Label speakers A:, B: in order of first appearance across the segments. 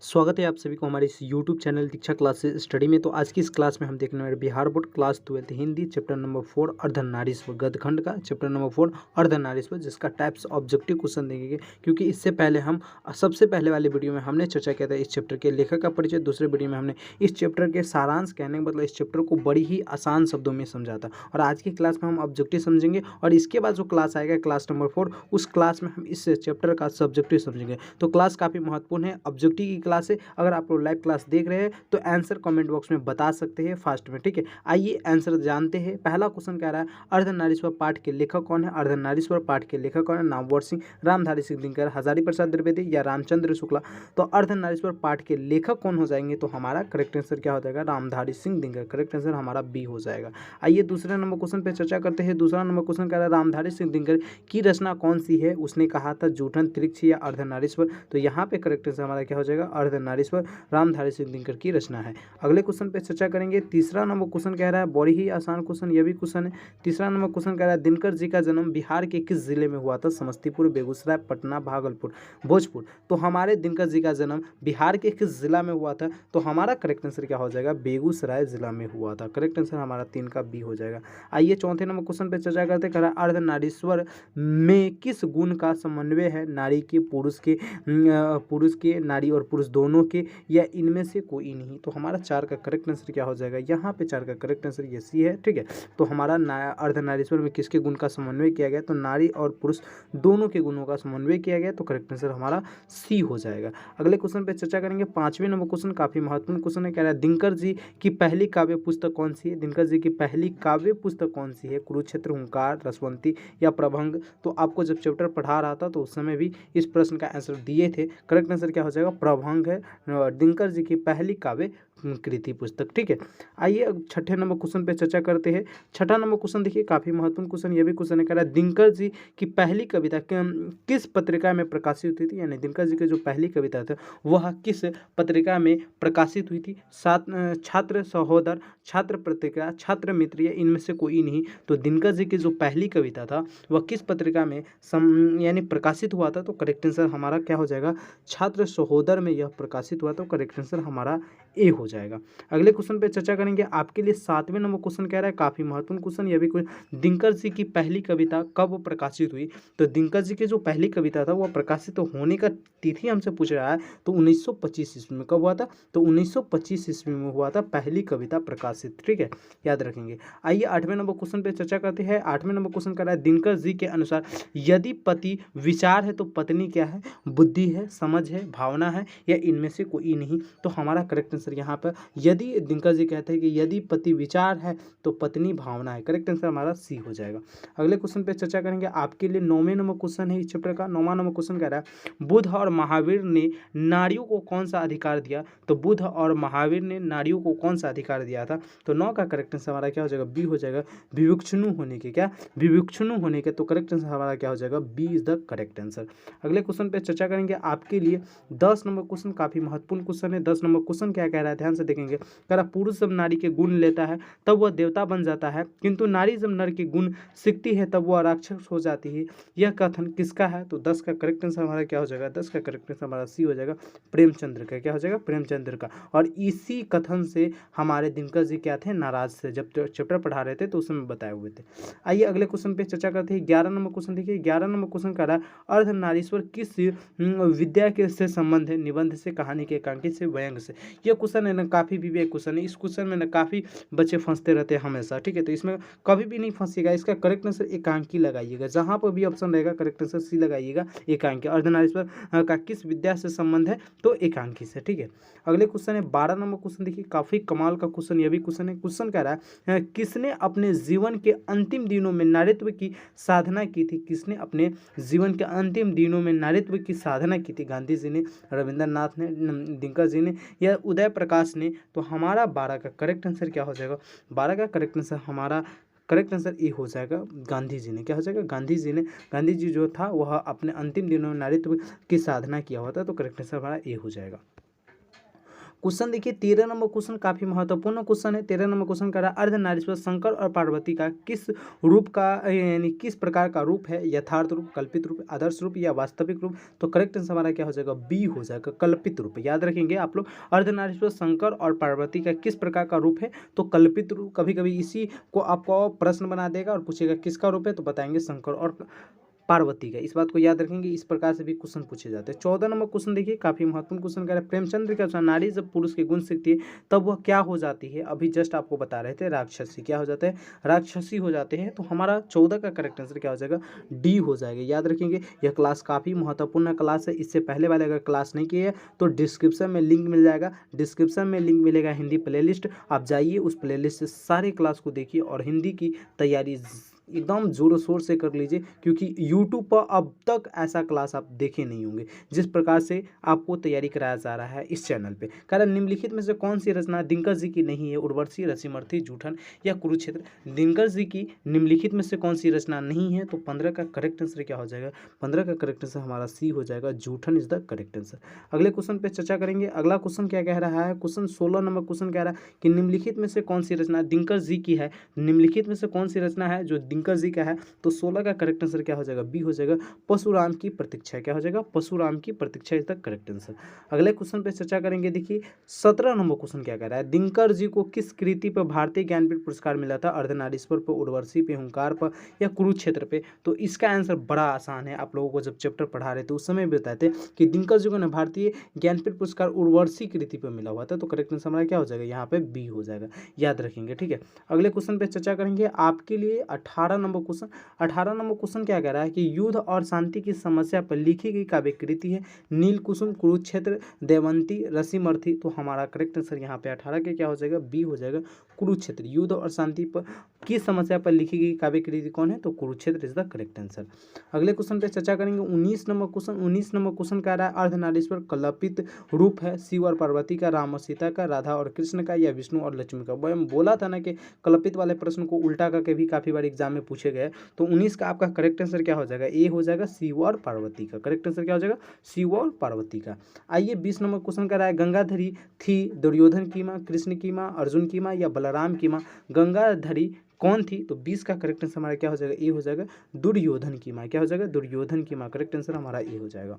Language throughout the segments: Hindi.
A: स्वागत है आप सभी को हमारे इस यूट्यूब चैनल दीक्षा क्लासेस स्टडी में। तो आज की इस क्लास में हम देखने वाले Bihar board class 12 Hindi chapter number 4 Ardhnarishwar गद्यखंड का चैप्टर नंबर 4 अर्धनारीश्वर, जिसका टाइप्स ऑब्जेक्टिव क्वेश्चन देंगे। क्योंकि इससे पहले हम सबसे पहले वाले वीडियो में हमने चर्चा किया था इस चैप्टर के लेखक का परिचय, दूसरे वीडियो में हमने इस चैप्टर के सारांश कहने का मतलब इस चैप्टर को बड़ी ही आसान शब्दों में समझा था। और आज की क्लास में हम ऑब्जेक्टिव समझेंगे और इसके बाद जो क्लास आएगा क्लास नंबर 4, उस क्लास में हम इस चैप्टर का सब्जेक्टिव समझेंगे। तो क्लास काफ़ी महत्वपूर्ण है, ऑब्जेक्टिव की क्लास है। अगर आप लोग लाइव क्लास देख रहे हैं तो आंसर कमेंट बॉक्स में बता सकते हैं फास्ट में, ठीक है। आइए आंसर जानते हैं। पहला क्वेश्चन कह रहा है अर्धनारीश्वर पाठ के लेखक कौन है। अर्धनारीश्वर पाठ के लेखक कौन है? नामवर सिंह, रामधारी सिंह दिनकर, हजारी प्रसाद द्विवेदी या रामचंद्र शुक्ला। तो अर्धनारीश्वर पाठ के लेखक कौन हो जाएंगे? तो हमारा करेक्ट आंसर क्या हो जाएगा? रामधारी सिंह दिनकर। करेक्ट आंसर हमारा बी हो जाएगा। आइए दूसरे नंबर क्वेश्चन पे चर्चा करते हैं। दूसरा नंबर क्वेश्चन कह रहा है रामधारी सिंह दिनकर की रचना कौन सी है? उसने कहा था जूठन त्रिक्ष या अर्धनारीश्वर। तो यहाँ पे करेक्ट आंसर हमारा क्या हो जाएगा? अर्धनारीश्वर रामधारी सिंह दिनकर की रचना है। अगले क्वेश्चन पे चर्चा करेंगे। तीसरा नंबर क्वेश्चन कह रहा है बड़ी ही आसान क्वेश्चन, यह भी क्वेश्चन है। तीसरा नंबर क्वेश्चन कह रहा है दिनकर जी का जन्म बिहार के किस जिले में हुआ था? समस्तीपुर, बेगूसराय, पटना, भागलपुर, भोजपुर। तो हमारे दिनकर जी का जन्म बिहार के किस जिला में हुआ था? तो हमारा करेक्ट आंसर क्या हो जाएगा? बेगूसराय जिला में हुआ था। करेक्ट आंसर हमारा 3 का बी हो जाएगा। आइए चौथे नंबर क्वेश्चन पे चर्चा करते। कह रहा है अर्धनारीश्वर में किस गुण का समन्वय है? नारी के, पुरुष के, नारी और पुरुष दोनों के, या इनमें से कोई नहीं। तो हमारा 4 का करेक्ट आंसर क्या हो जाएगा? यहाँ पे 4 का करेक्ट आंसर ये सी है, ठीक है। तो हमारा अर्धनारीश्वर में किसके गुण का समन्वय किया गया? तो नारी और पुरुष दोनों के गुणों का समन्वय किया गया। तो करेक्ट आंसर हमारा सी हो जाएगा। अगले क्वेश्चन पे चर्चा करेंगे। 5वें नंबर क्वेश्चन काफी महत्वपूर्ण क्वेश्चन है। कह रहा है दिनकर जी की पहली काव्य पुस्तक कौन सी है? दिनकर जी की पहली काव्य पुस्तक कौन सी है? कुरुक्षेत्र, हुंकार, रसवंती या प्रभंग। तो आपको जब चैप्टर पढ़ा रहा था तो उस समय भी इस प्रश्न का आंसर दिए थे। करेक्ट आंसर क्या हो जाएगा? प्रभंग है, दिनकर जी की पहली काव्य कृति पुस्तक, ठीक है। आइए अब छठे नंबर क्वेश्चन पे चर्चा करते हैं। छठा नंबर क्वेश्चन देखिए काफी महत्वपूर्ण क्वेश्चन, ये भी क्वेश्चन है। कह रहा है दिनकर जी की पहली कविता किस पत्रिका में प्रकाशित हुई थी? यानी दिनकर जी की जो पहली कविता था वह किस पत्रिका में प्रकाशित हुई थी? छात्र सहोदर, छात्र पत्रिका, छात्र मित्र या इनमें से कोई नहीं। तो दिनकर जी की जो पहली कविता था वह किस पत्रिका में यानी प्रकाशित हुआ था? तो करेक्ट आंसर हमारा क्या हो जाएगा? छात्र सहोदर में यह प्रकाशित हुआ। तो करेक्ट आंसर हमारा ए हो जाएगा। अगले क्वेश्चन पे चर्चा करेंगे। आपके लिए 7वें नंबर क्वेश्चन कह रहा है काफी महत्वपूर्ण क्वेश्चन, यह भी दिनकर जी की पहली कविता कब प्रकाशित हुई? तो दिनकर जी की जो पहली कविता था वह प्रकाशित होने का तिथि हमसे पूछ रहा है। तो 1925 ईस्वी में। कब हुआ था? तो 1925 ईस्वी में हुआ था पहली कविता प्रकाशित, ठीक है, याद रखेंगे। आइए 8वें नंबर क्वेश्चन पे चर्चा करते हैं। 8वें नंबर क्वेश्चन कह रहा है दिनकर जी के अनुसार यदि पति विचार है तो पत्नी क्या है? बुद्धि है, समझ है, भावना है या इनमें से कोई नहीं। तो हमारा करेक्ट आंसर यहाँ पर यदि दिनकर जी कहते हैं कि यदि पति विचार है तो पत्नी भावना है। करेक्ट आंसर हमारा सी हो जाएगा। अगले क्वेश्चन पे चर्चा करेंगे। आपके लिए 9वें नंबर क्वेश्चन है इस चैप्टर का। 9वां नंबर क्वेश्चन कह रहा है बुद्ध और महावीर ने नारियों को कौन सा अधिकार दिया? तो बुद्ध और महावीर ने नारियों को कौन सा अधिकार दिया था? तो 9 का करेक्ट आंसर हमारा क्या हो जाएगा? बी हो जाएगा। विवक्षणु होने के, क्या विवक्षणु होने के। तो करेक्ट आंसर हमारा क्या हो जाएगा? B is the correct answer. अगले क्वेश्चन पे चर्चा करेंगे। आपके लिए 10 नंबर क्वेश्चन काफी महत्वपूर्ण क्वेश्चन है। 10 नंबर क्वेश्चन क्या कह रहा है? ध्यान से देखेंगे। कह रहा पुरुष जब नारी के गुण लेता है तब वह देवता बन जाता है, किंतु नारी जब नर के गुण सीखती है तब वह राक्षस हो जाती है। यह कथन किसका है? तो 10 का करेक्ट आंसर हमारा क्या हो जाएगा? 10 का करेक्ट आंसर हमारा सी हो जाएगा। प्रेमचंद्र का। क्या हो जाएगा? प्रेमचंद्र का। और इसी कथन से हमारे दिनकर जी क्या थे? नाराज थे। जब चैप्टर पढ़ा रहे थे तो उस समय बताए हुए थे। आइए अगले क्वेश्चन पे चर्चा करते हैं। 11 नंबर क्वेश्चन देखिए। 11 नंबर क्वेश्चन कह रहा है अर्धनारीश्वर किस विद्या के से संबंध है? निबंध से, कहानी के एकांकी से, व्यंग से। यह क्वेश्चन है ना काफी विवेक क्वेश्चन है। इस क्वेश्चन में ना काफी बच्चे फंसते रहते हैं हमेशा, ठीक है। तो इसमें कभी भी नहीं फंसिएगा। इसका करेक्ट आंसर एकांकी लगाइएगा। जहां पर भी ऑप्शन रहेगा करेक्ट आंसर सी लगाइएगा, एकांकी। अर्धनारीश्वर का किस विद्या से संबंध है? तो एकांकी से, ठीक है। अगले क्वेश्चन है 12 नंबर क्वेश्चन देखिए। काफी कमाल का क्वेश्चन यह भी क्वेश्चन है। क्वेश्चन कह रहा है किसने अपने जीवन के अंतिम दिनों में नारीत्व की साधना की थी? किसने अपने जीवन के अंतिम दिनों में नारीत्व की साधना की थी? गांधी जी ने, रविंद्रनाथ ने, दिनकर जी ने या उदय प्रकाश ने। तो हमारा 12 का करेक्ट आंसर क्या हो जाएगा? 12 का करेक्ट आंसर हमारा करेक्ट आंसर ए हो जाएगा। गांधी जी ने। क्या हो जाएगा? गांधी जी ने। गांधी जी जो था वह अपने अंतिम दिनों में नारीत्व की साधना किया हुआ था। तो करेक्ट आंसर हमारा ए हो जाएगा। क्वेश्चन देखिए 13 नंबर क्वेश्चन काफी महत्वपूर्ण क्वेश्चन है। 13 नंबर क्वेश्चन कह रहा है अर्धनारीश्वर शंकर और पार्वती का किस रूप का यानी किस प्रकार का रूप है, यथार्थ रूप, कल्पित रूप, आदर्श रूप या वास्तविक रूप। तो करेक्ट आंसर हमारा क्या हो जाएगा, बी हो जाएगा, कल्पित रूप। याद रखेंगे आप लोग, अर्धनारीश्वर शंकर और पार्वती का किस प्रकार का रूप है, तो कल्पित रूप। कभी कभी इसी को आपको प्रश्न बना देगा और पूछेगा किसका रूप है, तो बताएंगे शंकर और पार्वती का। इस बात को याद रखेंगे, इस प्रकार से भी क्वेश्चन पूछे जाते हैं। 14 नंबर क्वेश्चन देखिए, काफी महत्वपूर्ण क्वेश्चन कह रहा है प्रेमचंद्र के अनुसार नारी जब पुरुष के गुण सीखती है तब वह क्या हो जाती है। अभी जस्ट आपको बता रहे थे, राक्षसी। क्या हो जाता है, राक्षसी हो जाते हैं। तो हमारा 14 का करेक्ट आंसर क्या हो जाएगा, डी हो जाएगा। याद रखेंगे, यह क्लास काफी महत्वपूर्ण क्लास है। इससे पहले वाले अगर क्लास नहीं किए तो डिस्क्रिप्शन में लिंक मिल जाएगा, डिस्क्रिप्शन में लिंक मिलेगा हिंदी प्लेलिस्ट। आप जाइए, उस प्लेलिस्ट से सारे क्लास को देखिए और हिंदी की तैयारी एकदम जोरों शोर से कर लीजिए, क्योंकि YouTube पर अब तक ऐसा क्लास आप देखे नहीं होंगे जिस प्रकार से आपको तैयारी कराया जा रहा है इस चैनल पे। कारण निम्नलिखित में से कौन सी रचना दिनकर जी की नहीं है, उर्वशी, रसीमर्थी, जूठन या कुरुक्षेत्र। दिनकर जी की निम्नलिखित में से कौन सी रचना नहीं है, तो 15 का करेक्ट आंसर क्या हो जाएगा, 15 का करेक्ट आंसर हमारा सी हो जाएगा, जूठन इज द करेक्ट आंसर। अगले क्वेश्चन पे चर्चा करेंगे। अगला क्वेश्चन क्या कह रहा है, क्वेश्चन 16 नंबर क्वेश्चन कह रहा है कि निम्नलिखित में से कौन सी रचना दिनकर जी की है। निम्नलिखित में से कौन सी रचना है जो दिनकर जी का है, तो 16 का करेक्ट आंसर क्या हो जाएगा, बी हो जाएगा, परशुराम की प्रतीक्षा। क्या हो जाएगा, परशुराम की प्रतीक्षा इज द करेक्ट आंसर। अगले क्वेश्चन पे चर्चा करेंगे। देखिए 17 नंबर क्वेश्चन क्या कह रहा है, दिनकर जी को किस कृति पर भारतीय ज्ञानपीठ पुरस्कार मिला था। अर्धनारीश्वर पर, उर्वशी पे, हुंकार पर या कुरुक्षेत्र पे। तो इसका आंसर बड़ा आसान है। आप लोगों को जब चैप्टर पढ़ा रहे थे उस समय बताए थे कि दिनकर जी को ना भारतीय ज्ञानपीठ पुरस्कार उर्वशी कृति पर मिला हुआ था। तो करेक्ट आंसर हमारा क्या हो जाएगा, यहाँ पे बी हो जाएगा। याद रखेंगे, ठीक है। अगले क्वेश्चन पे चर्चा करेंगे आपके लिए 18 नंबर क्वेश्चन। 18 नंबर क्वेश्चन क्या कह रहा है कि युद्ध और शांति की समस्या पर लिखी गई काव्य कृति है। नील कुसुम, कुरुक्षेत्र, देवंती, रसीमर्थी। तो हमारा करेक्ट आंसर यहाँ पे 18 के क्या हो जाएगा, बी हो जाएगा, कुरुक्षेत्र। युद्ध और शांति पर की समस्या पर लिखी गई काव्य कृति कौन है, तो Kurukshetra is the correct answer. अगले क्वेश्चन पे चर्चा करेंगे 19 नंबर क्वेश्चन। 19 नंबर क्वेश्चन कह रहा है अर्धनारीश्वर कल्पित रूप है शिव और पार्वती का, राम और सीता का, राधा और कृष्ण का या विष्णु और लक्ष्मी का। मैं बोला था ना कि कल्पित वाले प्रश्न को उल्टा करके भी काफी बार एग्जाम में पूछे गए। तो 19 का आपका करेक्ट आंसर क्या हो जाएगा, ए हो जाएगा, शिव और पार्वती का। करेक्ट आंसर क्या हो जाएगा, शिव और पार्वती का। आइए 20 नंबर क्वेश्चन कर रहा है गंगाधरी थी दुर्योधन की माँ, कृष्ण की माँ, अर्जुन की माँ या बलराम की माँ। गंगाधरी कौन थी, तो 20 का करेक्ट आंसर हमारा क्या हो जाएगा, ए हो जाएगा, दुर्योधन की माँ। क्या हो जाएगा, दुर्योधन की माँ। करेक्ट आंसर हमारा ए हो जाएगा।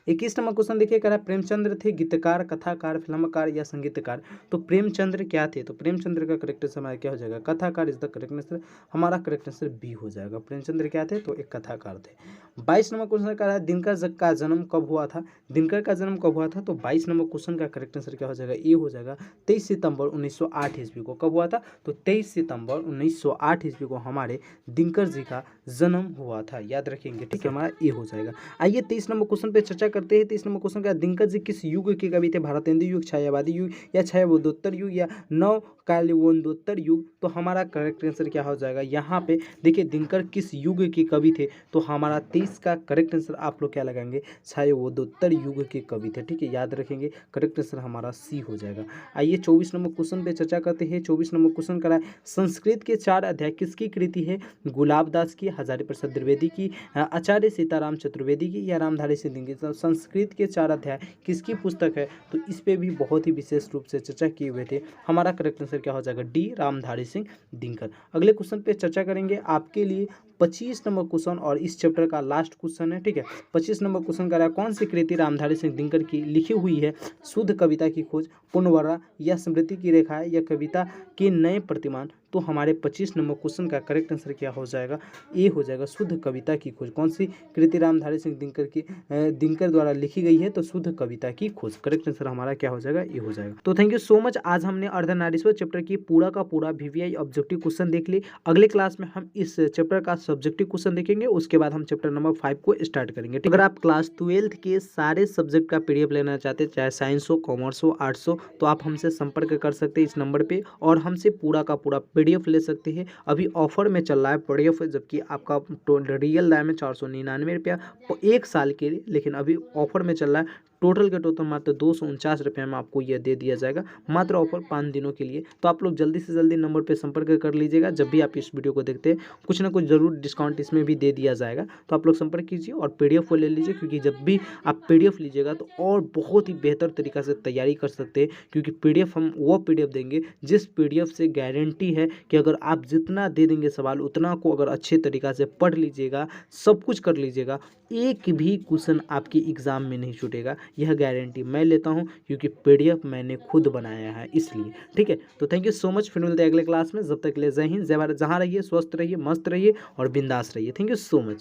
A: 21 नंबर क्वेश्चन देखिए, कह रहा है प्रेमचंद्र थे गीतकार, कथाकार, फिल्मकार या संगीतकार। तो प्रेमचंद्र क्या थे, तो प्रेमचंद्र का करेक्ट आंसर हमारा क्या हो जाएगा, कथाकार इज द करेक्ट आंसर। हमारा करेक्ट आंसर बी हो जाएगा। प्रेमचंद्र क्या थे, तो एक कथाकार थे। 22 नंबर क्वेश्चन कह रहा है दिनकर का जन्म कब हुआ था। दिनकर का जन्म कब हुआ था, तो 22 नंबर क्वेश्चन का करेक्ट आंसर क्या हो जाएगा, ए हो जाएगा, 23 सितंबर 1908 ईस्वी को। कब हुआ था, तो 23 सितंबर 1908 ईस्वी को हमारे दिनकर जी का जन्म हुआ था। याद रखेंगे, ठीक है, हमारा ए हो जाएगा। आइए 23 नंबर क्वेश्चन पे चर्चा करते हैं। 23 नंबर क्वेश्चन का दिनकर जी किस युग के कवि थे। भारतेंदु युग, छायावादी युग या छायावदोत्तर युग या नवकालीनोत्तर युग। तो हमारा करेक्ट आंसर क्या हो जाएगा, यहाँ पे देखिए दिनकर किस युग के कवि थे। तो हमारा 23 का करेक्ट आंसर आप लोग क्या लगाएंगे, छायावदोत्तर युग के कवि थे। ठीक है, याद रखेंगे, करेक्ट आंसर हमारा सी हो जाएगा। आइए 24 नंबर क्वेश्चन पे चर्चा करते हैं। 24 नंबर क्वेश्चन करा है संस्कृत के 4 अध्याय किसकी कृति है। गुलाब दास की, हजारी प्रसाद द्विवेदी की, आचार्य सीताराम चतुर्वेदी की या रामधारी सिंह की। तो संस्कृत के 4 अध्याय किसकी पुस्तक है, तो इस पे भी बहुत ही विशेष रूप से चर्चा किए हुए थे। हमारा करेक्ट आंसर क्या हो जाएगा, डी, रामधारी सिंह दिनकर। अगले क्वेश्चन पे चर्चा करेंगे आपके लिए 25 नंबर क्वेश्चन और इस चैप्टर का लास्ट क्वेश्चन है। ठीक है, 25 नंबर क्वेश्चन कह रहा है कौन सी कृति रामधारी सिंह दिनकर की लिखी हुई है। शुद्ध कविता की खोज, पूर्णवरा या स्मृति की रेखाएं या कविता के नए प्रतिमान। तो हमारे 25 नंबर क्वेश्चन का करेक्ट आंसर क्या हो जाएगा, ए हो जाएगा, शुद्ध कविता की खोज। कौन सी कृति रामधारी सिंह दिनकर द्वारा लिखी गई है, तो शुद्ध कविता की खोज। करेक्ट आंसर हमारा क्या हो जाएगा, ए हो जाएगा। तो थैंक यू सो मच। आज हमने अर्धनारीश्वर चैप्टर की पूरा का पूरा VVI ऑब्जेक्टिव क्वेश्चन देख लिए। अगले क्लास में हम इस चैप्टर का सब्जेक्टिव क्वेश्चन देखेंगे, उसके बाद हम चैप्टर नंबर 5 को स्टार्ट करेंगे। अगर आप क्लास 12th के सारे सब्जेक्ट का PDF लेना चाहते हैं, चाहे साइंस हो, कॉमर्स हो, आर्ट्स हो, तो आप हमसे संपर्क कर सकते हैं इस नंबर पे और हमसे पूरा का पूरा PDF ले सकते हैं। अभी ऑफर में चल रहा है PDF, जबकि आपका रियल दाम में 499 रुपया 1 साल के लिए, लेकिन अभी ऑफर में चल रहा है टोटल के टोटल मात्र 249 रुपये में आपको यह दे दिया जाएगा, मात्र ऑफर 5 दिनों के लिए। तो आप लोग जल्दी से जल्दी नंबर पर संपर्क कर लीजिएगा। जब भी आप इस वीडियो को देखते हैं कुछ ना कुछ ज़रूर डिस्काउंट इसमें भी दे दिया जाएगा, तो आप लोग संपर्क कीजिए और PDF को ले लीजिए, क्योंकि जब भी आप PDF लीजिएगा तो और बहुत ही बेहतर तरीक़ा से तैयारी कर सकते हैं, क्योंकि PDF हम वो PDF देंगे जिस PDF से गारंटी है कि अगर आप जितना दे देंगे सवाल उतना को अगर अच्छे तरीक़ा से पढ़ लीजिएगा, सब कुछ कर लीजिएगा, एक भी क्वेश्चन आपकी एग्ज़ाम में नहीं छूटेगा। यह गारंटी मैं लेता हूं, क्योंकि PDF मैंने खुद बनाया है इसलिए। ठीक है, तो थैंक यू सो मच। फिर मिलते हैं अगले क्लास में। जब तक के लिए जय हिंद, जय भारत। जहाँ रहिए स्वस्थ रहिए, मस्त रहिए और बिंदास रहिए। Thank you so much.